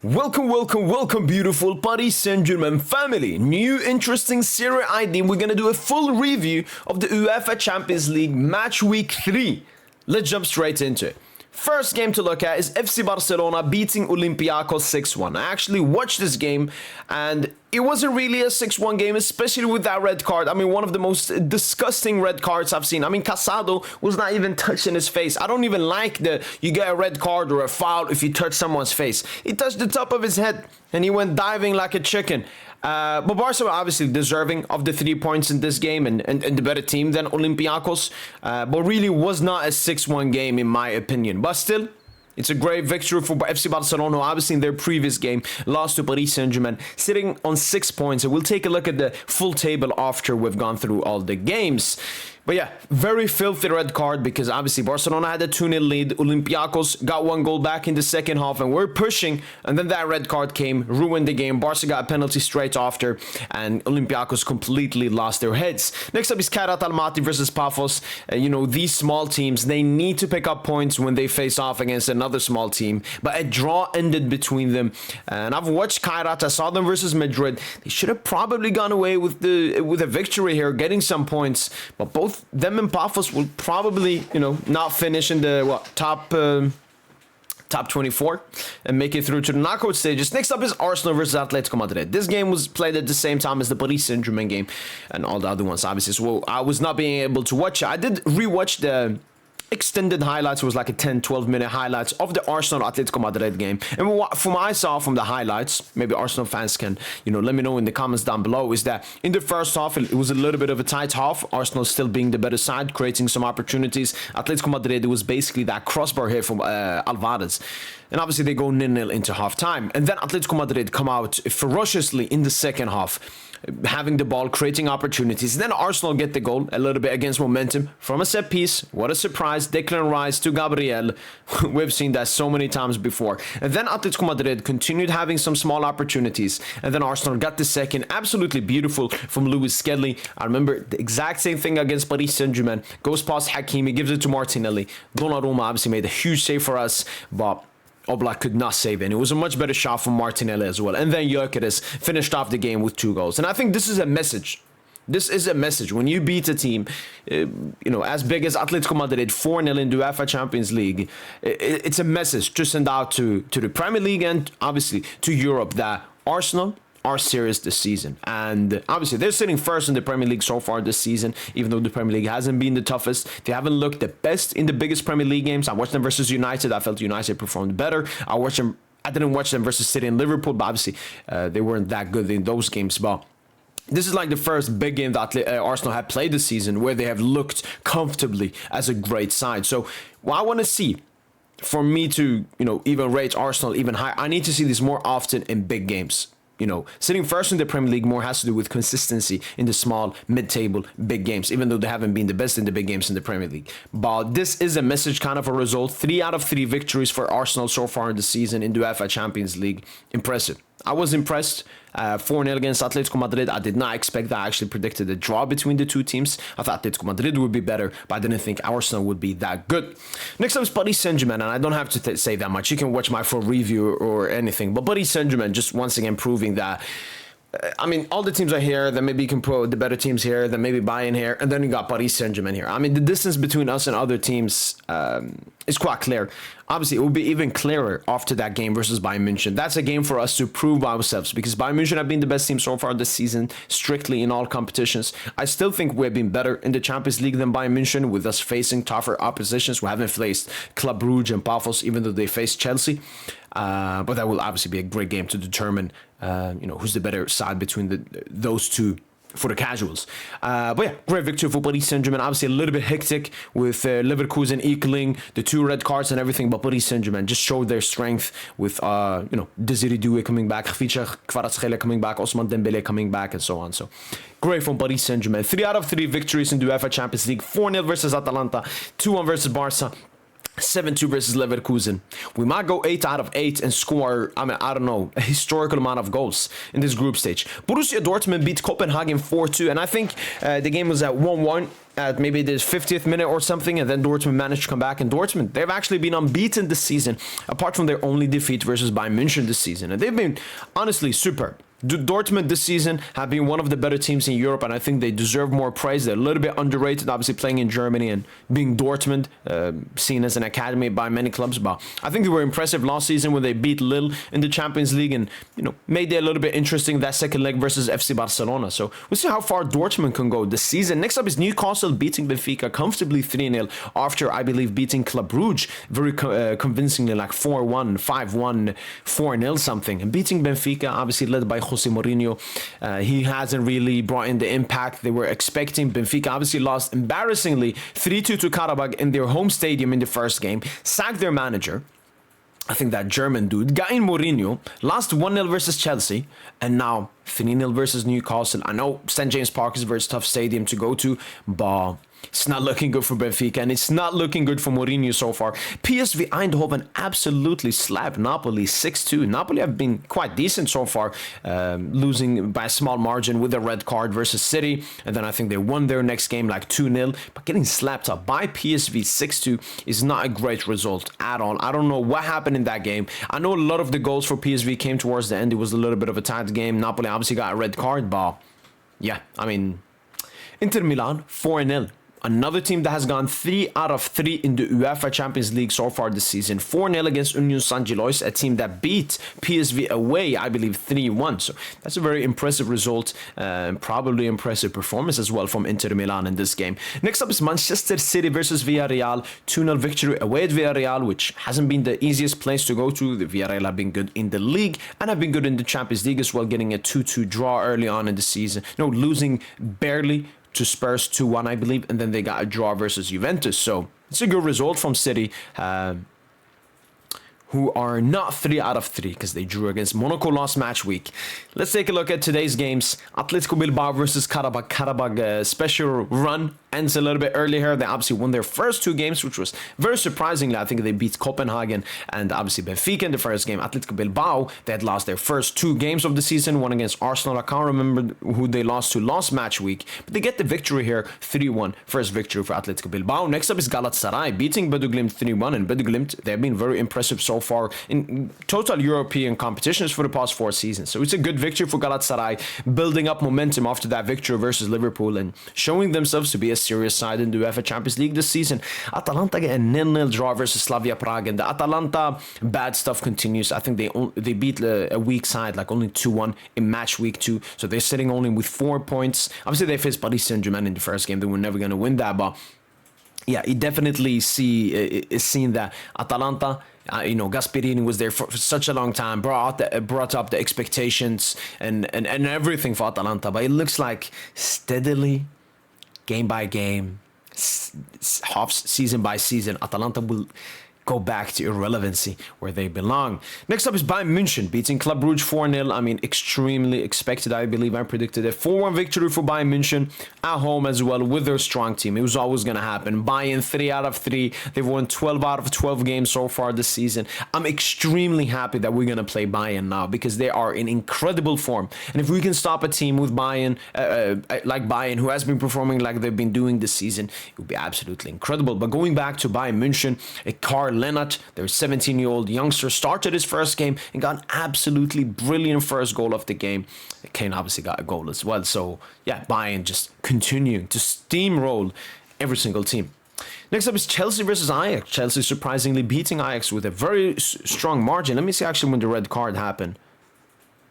Welcome, beautiful Paris Saint-Germain family. New interesting Serie A game. We're gonna do a full review of the UEFA Champions League match week 3. Let's jump straight into it. First game to look at is FC Barcelona beating Olympiacos 6-1. I actually watched this game and it wasn't really a 6-1 game, especially with that red card. I mean, one of the most disgusting red cards I've seen. I mean, Casado was not even touching his face. I don't even like that you get a red card or a foul if you touch someone's face. He touched the top of his head and he went diving like a chicken. But Barcelona obviously deserving of the 3 points in this game and the better team than Olympiacos. But really was not a 6-1 game in my opinion. But still, it's a great victory for FC Barcelona, who obviously in their previous game lost to Paris Saint-Germain, sitting on 6 points. And we'll take a look at the full table after we've gone through all the games. But yeah, very filthy red card because obviously Barcelona had a 2-0 lead. Olympiacos got 1 goal back in the second half and we're pushing. And then that red card came, ruined the game. Barca got a penalty straight after and Olympiacos completely lost their heads. Next up is Kairat Almaty versus Pafos. These small teams, they need to pick up points when they face off against another small team. But a draw ended between them. And I've watched Kairat. I saw them versus Madrid. They should have probably gone away with a victory here, getting some points. But both them and Pafos will probably, not finish in the top 24 and make it through to the knockout stages. Next up is Arsenal versus Atletico Madrid. This game was played at the same time as the Paris Saint-Germain game and all the other ones, obviously. So I was not being able to watch it. I did rewatch the extended highlights. It was like a 10-12 minute highlights of the Arsenal Atletico Madrid game, and from what I saw from the highlights, maybe Arsenal fans can let me know in the comments down below, is that in the first half it was a little bit of a tight half, Arsenal still being the better side, creating some opportunities. Atletico Madrid, it was basically that crossbar here from Alvarez, and obviously they go 0-0 into half time, and then Atletico Madrid come out ferociously in the second half, having the ball, creating opportunities. Then Arsenal get the goal a little bit against momentum from a set piece. What a surprise. Declan Rice to Gabriel. We've seen that so many times before. And then Atletico Madrid continued having some small opportunities. And then Arsenal got the second. Absolutely beautiful from Lewis Skelly. I remember the exact same thing against Paris Saint-Germain. Goes past Hakimi, gives it to Martinelli. Donnarumma obviously made a huge save for us, but Oblak could not save it. And it was a much better shot from Martinelli as well. And then Gyökeres finished off the game with 2 goals. And I think this is a message. This is a message. When you beat a team, as big as Atletico Madrid, 4-0 in the UEFA Champions League, it's a message to send out to the Premier League and obviously to Europe that Arsenal are serious this season. And obviously they're sitting first in the Premier League so far this season, even though the Premier League hasn't been the toughest. They haven't looked the best in the biggest Premier League games. I watched them versus United. I felt United performed better. I didn't watch them versus City and Liverpool, but obviously they weren't that good in those games. But this is like the first big game that Arsenal have played this season where they have looked comfortably as a great side. So what I want to see, for me to even rate Arsenal even higher, I need to see this more often in big games. Sitting first in the Premier League more has to do with consistency in the small, mid-table, big games, even though they haven't been the best in the big games in the Premier League. But this is a message, kind of a result. 3 out of 3 victories for Arsenal so far in the season in the UEFA Champions League. Impressive. I was impressed. 4-0 against Atletico Madrid. I did not expect that. I actually predicted a draw between the two teams. I thought Atletico Madrid would be better, but I didn't think Arsenal would be that good. Next up is Paris Saint-Germain, and I don't have to say that much. You can watch my full review or anything. But Paris Saint-Germain just once again proving that, all the teams are here, then maybe you can put the better teams here, then maybe Bayern here, and then you got Paris Saint-Germain here. The distance between us and other teams is quite clear. Obviously, it will be even clearer after that game versus Bayern München. That's a game for us to prove ourselves, because Bayern München have been the best team so far this season, strictly in all competitions. I still think we've been better in the Champions League than Bayern München, with us facing tougher oppositions. We haven't faced Club Brugge and Pafos, even though they faced Chelsea. But that will obviously be a great game to determine, who's the better side between those two for the casuals. But yeah, great victory for Paris Saint-Germain. Obviously a little bit hectic with Leverkusen equaling the 2 red cards and everything, but Paris Saint-Germain just showed their strength with, Desiree Doué coming back, Khvicha Kvaratskhelia coming back, Ousmane Dembélé coming back, and so on. So great from Paris Saint-Germain. 3 out of 3 victories in the UEFA Champions League. 4-0 versus Atalanta, 2-1 versus Barca. 7-2 versus Leverkusen. We might go 8 out of 8 and score, I don't know, a historical amount of goals in this group stage. Borussia Dortmund beat Copenhagen 4-2, and I think the game was at 1-1 at maybe the 50th minute or something, and then Dortmund managed to come back. And Dortmund, they've actually been unbeaten this season, apart from their only defeat versus Bayern München this season. And they've been, honestly, superb. Dortmund this season have been one of the better teams in Europe, and I think they deserve more praise. They're a little bit underrated, obviously playing in Germany and being Dortmund, seen as an academy by many clubs. But I think they were impressive last season when they beat Lille in the Champions League and, you know, made it a little bit interesting that second leg versus FC Barcelona. So we'll see how far Dortmund can go this season. Next up is Newcastle beating Benfica comfortably 3-0 after, I believe, beating Club Brugge very convincingly, like 4-1, 5-1, 4-0 something. And beating Benfica, obviously led by Jose Mourinho. He hasn't really brought in the impact they were expecting. Benfica obviously lost embarrassingly 3-2 to Karabakh in their home stadium in the first game, sacked their manager. I think that German dude, Gain Mourinho, lost 1-0 versus Chelsea, and now 3-0 versus Newcastle. I know St. James Park is a very tough stadium to go to, but it's not looking good for Benfica, and it's not looking good for Mourinho so far. PSV Eindhoven absolutely slapped Napoli 6-2. Napoli have been quite decent so far, losing by a small margin with a red card versus City, and then I think they won their next game like 2-0, but getting slapped up by PSV 6-2 is not a great result at all. I don't know what happened in that game. I know a lot of the goals for PSV came towards the end. It was a little bit of a tight game. Napoli obviously got a red card, but yeah, I mean, Inter Milan 4-0. Another team that has gone 3 out of 3 in the UEFA Champions League so far this season. 4-0 against Union Saint-Gilloise, a team that beat PSV away, I believe, 3-1. So that's a very impressive result, probably impressive performance as well from Inter Milan in this game. Next up is Manchester City versus Villarreal. 2-0 victory away at Villarreal, which hasn't been the easiest place to go to. The Villarreal have been good in the league and have been good in the Champions League as well, getting a 2-2 draw early on in the season. No, losing barely to Spurs 2-1, I believe, and then they got a draw versus Juventus. So it's a good result from City, who are not 3 out of 3 because they drew against Monaco last match week. Let's take a look at today's games. Atletico Bilbao versus Karabakh. Karabakh special run ends a little bit earlier. They obviously won their first 2 games, which was very surprisingly. I think they beat Copenhagen and obviously Benfica in the first game. Atletico Bilbao, they had lost their first 2 games of the season, one against Arsenal. I can't remember who they lost to last match week, but they get the victory here, 3-1. First victory for Atletico Bilbao. Next up is Galatasaray beating Bodo Glimt 3-1, and Bodo Glimt, they've been very impressive so far in total European competitions for the past 4 seasons. So it's a good victory for Galatasaray, building up momentum after that victory versus Liverpool and showing themselves to be a serious side in the UEFA Champions League this season. Atalanta get a 0-0 draw versus Slavia Prague, and the Atalanta bad stuff continues. I think they beat a weak side, like only 2-1 in match week 2, so they're sitting only with 4 points. Obviously they faced Paris Saint-Germain in the first game. They were never going to win that, but yeah, it definitely is seen that Atalanta, Gasperini was there for such a long time, brought up the expectations and everything for Atalanta, but it looks like steadily, game by game, half season by season, Atalanta will go back to irrelevancy where they belong. Next up is Bayern München beating Club Brugge 4-0. I mean, extremely expected. I believe I predicted a 4-1 victory for Bayern München at home as well with their strong team. It was always going to happen. Bayern 3 out of 3. They've won 12 out of 12 games so far this season. I'm extremely happy that we're going to play Bayern now because they are in incredible form. And if we can stop a team with Bayern, like Bayern, who has been performing like they've been doing this season, it would be absolutely incredible. But going back to Bayern München, Karl Lennart, their 17-year-old youngster, started his first game and got an absolutely brilliant first goal of the game. Kane obviously got a goal as well. So, yeah, Bayern just continuing to steamroll every single team. Next up is Chelsea versus Ajax. Chelsea surprisingly beating Ajax with a very strong margin. Let me see actually when the red card happened.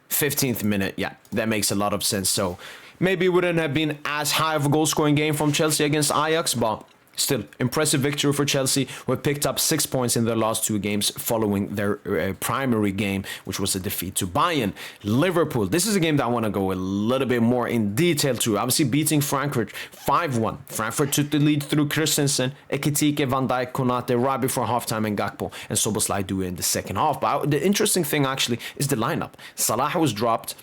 15th minute. Yeah, that makes a lot of sense. So, maybe it wouldn't have been as high of a goal-scoring game from Chelsea against Ajax, but still, impressive victory for Chelsea, who have picked up 6 points in their last 2 games following their primary game, which was a defeat to Bayern. Liverpool, this is a game that I want to go a little bit more in detail to. Obviously beating Frankfurt 5-1. Frankfurt took the lead through Christensen, Ekitike, Van Dijk, Konate, right before halftime, and Gakpo and Szoboszlai do it in the second half. But the interesting thing actually is the lineup. Salah was dropped.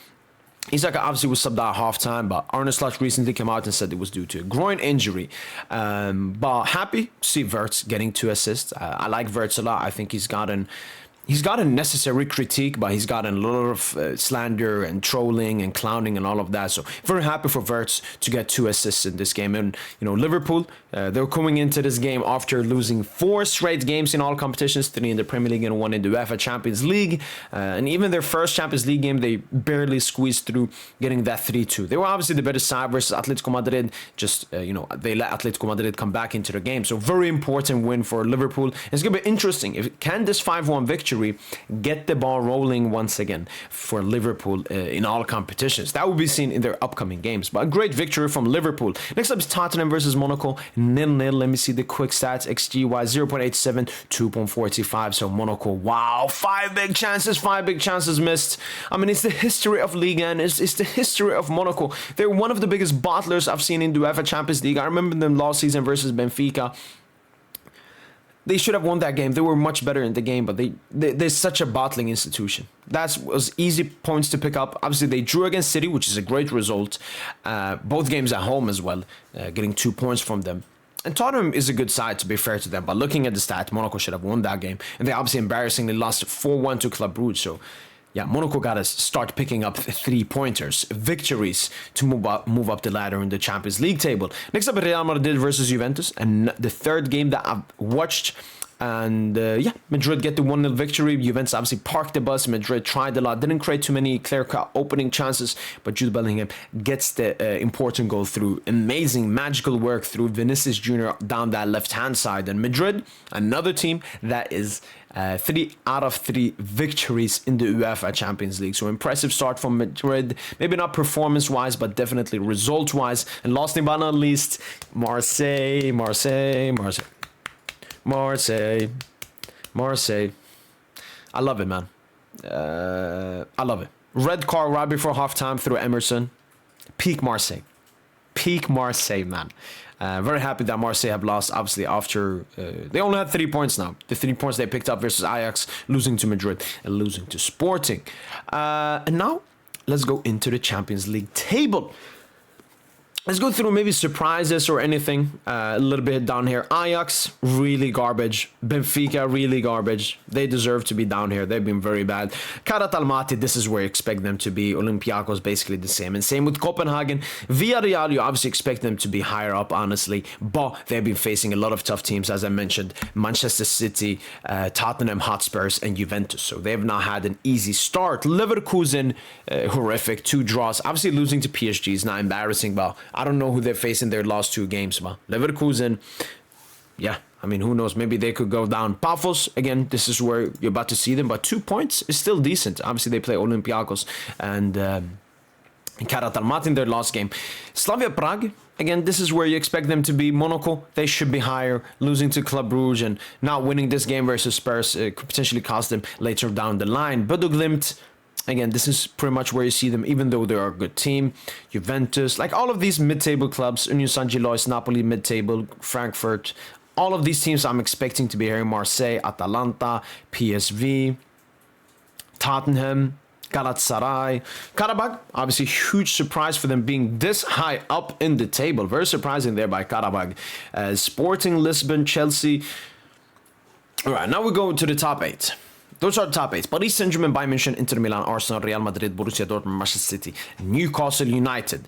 Isak obviously was subbed out at halftime, but Arne Slot recently came out and said it was due to a groin injury. But happy to see Wirtz getting 2 assists. I like Wirtz a lot. I think he's gotten necessary critique, but he's gotten a lot of slander and trolling and clowning and all of that. So very happy for Wirtz to get 2 assists in this game. And Liverpool, they're coming into this game after losing 4 straight games in all competitions, 3 in the Premier League and 1 in the UEFA Champions League. And even their first Champions League game, they barely squeezed through, getting that 3-2. They were obviously the better side versus Atletico Madrid. Just they let Atletico Madrid come back into the game. So very important win for Liverpool. It's gonna be interesting. If can this 5-1 victory get the ball rolling once again for Liverpool in all competitions. That will be seen in their upcoming games. But a great victory from Liverpool. Next up is Tottenham versus Monaco. 0-0. Let me see the quick stats. XG-wise, 0.87, 2.45. So Monaco, wow, 5 big chances missed. I mean, it's the history of Ligue 1. It's the history of Monaco. They're one of the biggest bottlers I've seen in the UEFA Champions League. I remember them last season versus Benfica. They should have won that game. They were much better in the game, but they're such a bottling institution. That was easy points to pick up. Obviously, they drew against City, which is a great result. Both games at home as well, getting 2 points from them. And Tottenham is a good side, to be fair to them. But looking at the stat, Monaco should have won that game. And they obviously embarrassingly lost 4-1 to Club Brugge. So, yeah, Monaco got to start picking up 3-pointers, victories to move up the ladder in the Champions League table. Next up, Real Madrid versus Juventus, and the third game that I've watched. And Madrid get the 1-0 victory. Juventus obviously parked the bus. Madrid tried a lot, didn't create too many clear-cut opening chances, but Jude Bellingham gets the important goal through amazing magical work through Vinicius Jr. down that left-hand side. And Madrid, another team that is 3 out of 3 victories in the UEFA Champions League. So impressive start from Madrid. Maybe not performance-wise, but definitely result-wise. And last but not least, Marseille. I love it, man. I love it. Red card right before halftime through Emerson. Peak Marseille, man. Very happy that Marseille have lost, obviously, after they only had 3 points now. The 3 points they picked up versus Ajax, losing to Madrid and losing to Sporting. And now, let's go into the Champions League table. Let's go through maybe surprises or anything. A little bit down here. Ajax, really garbage. Benfica, really garbage. They deserve to be down here. They've been very bad. Almaty, this is where you expect them to be. Olympiacos, basically the same. And same with Copenhagen. Villarreal, you obviously expect them to be higher up, honestly. But they've been facing a lot of tough teams, as I mentioned. Manchester City, Tottenham Hotspurs, and Juventus. So they have not had an easy start. Leverkusen, horrific. 2 draws. Obviously losing to PSG is not embarrassing, but I don't know who they're facing their last 2 games, but Leverkusen, yeah, I mean, who knows? Maybe they could go down. Pafos, again, this is where you're about to see them, but 2 points is still decent. Obviously, they play Olympiacos and Almaty in their last game. Slavia Prague, again, this is where you expect them to be. Monaco, they should be higher. Losing to Club Brugge and not winning this game versus Spurs could potentially cost them later down the line. Bodo Glimt, again, this is pretty much where you see them, even though they're a good team. Juventus, like all of these mid-table clubs, Union Saint-Gilloise, Napoli mid-table, Frankfurt, all of these teams I'm expecting to be here. Marseille, Atalanta, PSV, Tottenham, Galatasaray. Karabakh, obviously huge surprise for them being this high up in the table. Very surprising there by Karabakh. Sporting, Lisbon, Chelsea. All right, now we go to the top 8. Those are the top 8. Paris Saint-Germain, Bayern München, Inter Milan, Arsenal, Real Madrid, Borussia Dortmund, Manchester City, Newcastle United.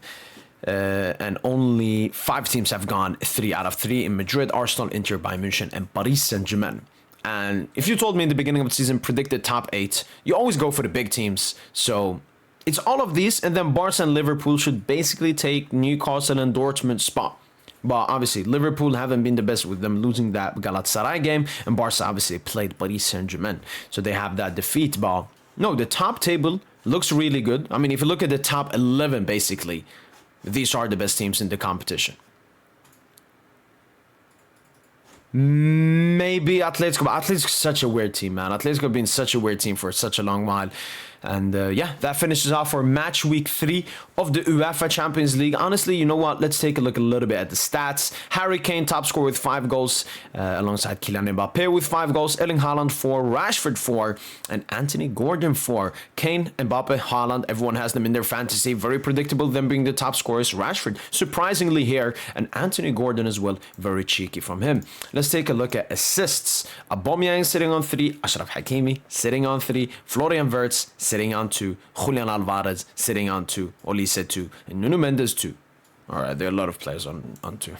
And only 5 teams have gone 3 out of 3 in Madrid, Arsenal, Inter, Bayern München, and Paris Saint-Germain. And if you told me in the beginning of the season, predicted top 8, you always go for the big teams. So it's all of these, and then Barca and Liverpool should basically take Newcastle and Dortmund's spot. But obviously, Liverpool haven't been the best with them losing that Galatasaray game. And Barca obviously played Paris Saint-Germain. So they have that defeat. But no, the top table looks really good. I mean, if you look at the top 11, basically, these are the best teams in the competition. Maybe Atletico. But Atletico's such a weird team, man. Atletico have been such a weird team for such a long while. And yeah, that finishes off for match week 3 of the UEFA Champions League. Honestly, you know what? Let's take a look a little bit at the stats. Harry Kane, top scorer with 5 goals, alongside Kylian Mbappe with 5 goals, Erling Haaland 4, Rashford 4, and Anthony Gordon 4. Kane, Mbappe, Haaland, everyone has them in their fantasy. Very predictable, them being the top scorers. Rashford, surprisingly here, and Anthony Gordon as well. Very cheeky from him. Let's take a look at assists. Aubameyang sitting on 3, Ashraf Hakimi sitting on 3, Florian Wirtz sitting on 2, Julian Alvarez sitting on 2, Olise 2, and Nuno Mendes 2. All right, there are a lot of players on 2.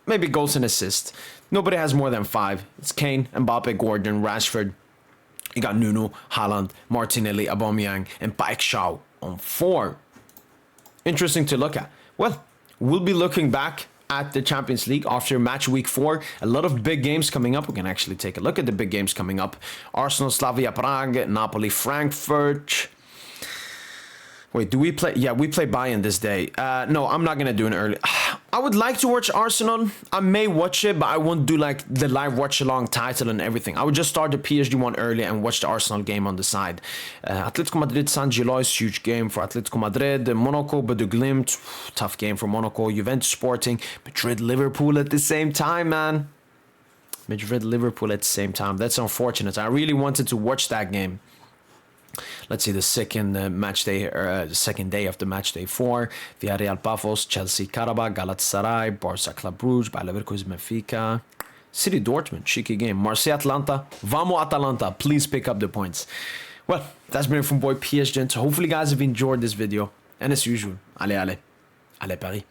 Maybe goals and assists. Nobody has more than 5. It's Kane, Mbappe, Gordon, Rashford. You got Nuno, Haaland, Martinelli, Aubameyang, and Paik Shaw on 4. Interesting to look at. Well, we'll be looking back at the Champions League after match week 4. A lot of big games coming up. We can actually take a look at the big games coming up. Arsenal, Slavia Prague, Napoli, Frankfurt. Wait, do we play? Yeah, we play Bayern this day. No, I'm not going to do an early. I would like to watch Arsenal. I may watch it, but I won't do like the live watch along title and everything. I would just start the PSG one early and watch the Arsenal game on the side. Atletico Madrid, San Gilois, huge game for Atletico Madrid. Monaco, Bodo Glimt, tough game for Monaco. Juventus Sporting, Madrid, Liverpool at the same time, man. Madrid, Liverpool at the same time. That's unfortunate. I really wanted to watch that game. Let's see the second match day, the second day of the match day 4. Villarreal Pafos, Chelsea Karabakh, Galatasaray, Barca Club Brugge, Bayer Leverkusen Benfica, City Dortmund, cheeky game. Marseille Atalanta, Vamos Atalanta, please pick up the points. Well, that's been it from boy PSG. Hopefully guys have enjoyed this video. And as usual, allez Paris.